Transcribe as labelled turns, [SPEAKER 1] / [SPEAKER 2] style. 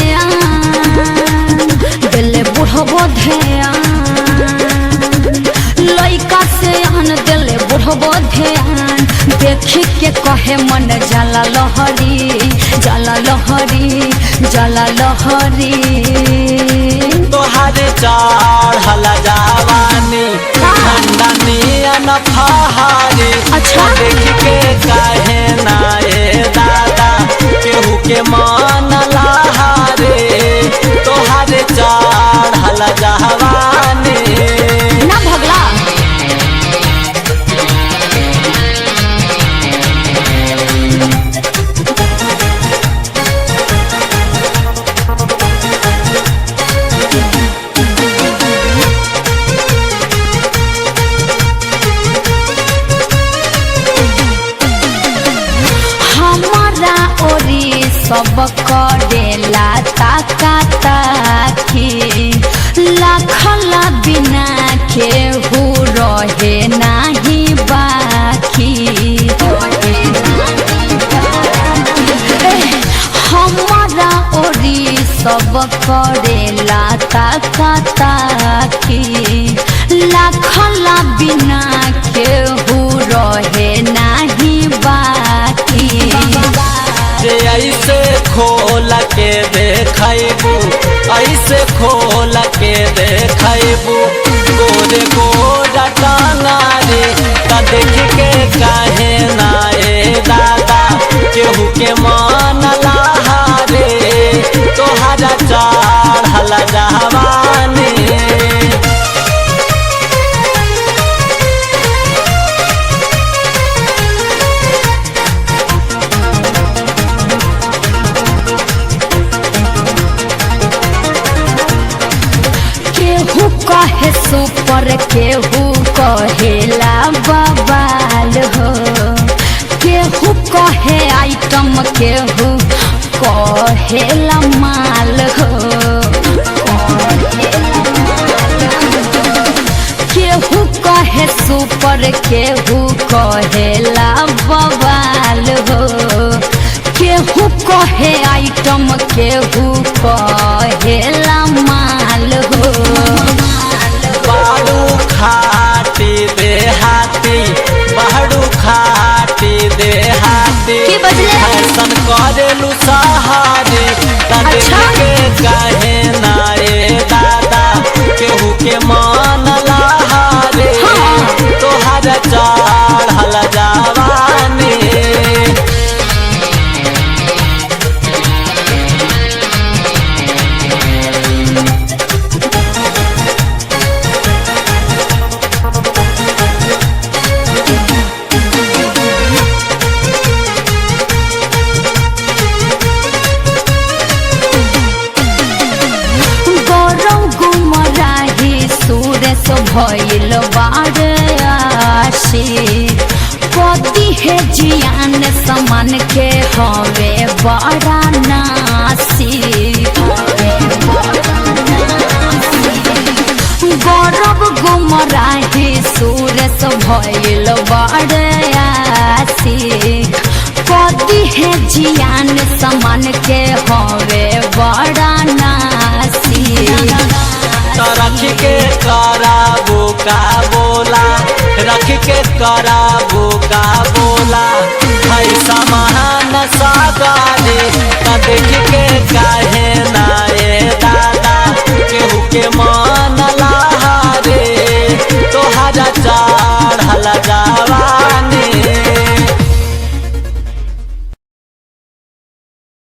[SPEAKER 1] ध्यान दिले बुढ़बो ध्यान लइका से आन दिले बुढ़बो ध्यान देखी के कहे मन जाला लहरी जाला लहरी जाला लहरी
[SPEAKER 2] तोहर चढ़ल जवानी ठंडा नियन फहारी
[SPEAKER 1] अच्छा
[SPEAKER 2] देख के काहे ना ए दादा केहू के मन लहारे तोहर चढ़ल जवानी
[SPEAKER 1] ना भगला सब करेला ताका ताकी लाखला बिना केहू रहे नाही बाकी हमारा ओरी सब करेला ताका ताकी लाखला बिना केहू रहे नाही बाकी
[SPEAKER 2] ऐसे खोल के देखबू ऐसे खोल के देखबू गोरे गोरा टांगारे त देख के काहे ना ए दादा केहू के मन लहारे तोहरा चढ़ल जवानी
[SPEAKER 1] केहू कहे सुपर केहू कहेला बवाल हो केहू कहे आइटम केहू कहेला माल हो केहू कहे सुपर केहू कहेला बवाल हो केहू कहे आइटम केहू कहेला माल हो
[SPEAKER 2] बाड़ू खाटी देहाती बाड़ू खाटी देहाती
[SPEAKER 1] की बजले
[SPEAKER 2] फैशन करेलू सहारे
[SPEAKER 1] अच्छा
[SPEAKER 2] के काहे ना ए दादा केहू के मन लहारे तोहरा चढ़ल जवानी
[SPEAKER 1] भइल बारे आशी कदी है जियान समान के हवे बड़ा नासी गौरव गुमराही सूरस भइल बारे आशी कदी है जियान समान के हवे बड़ा नासी
[SPEAKER 2] रख के कराबू का बोला रख के कराबू का बोला ऐसा महान सागारे देख के काहे ना ए दादा केहू के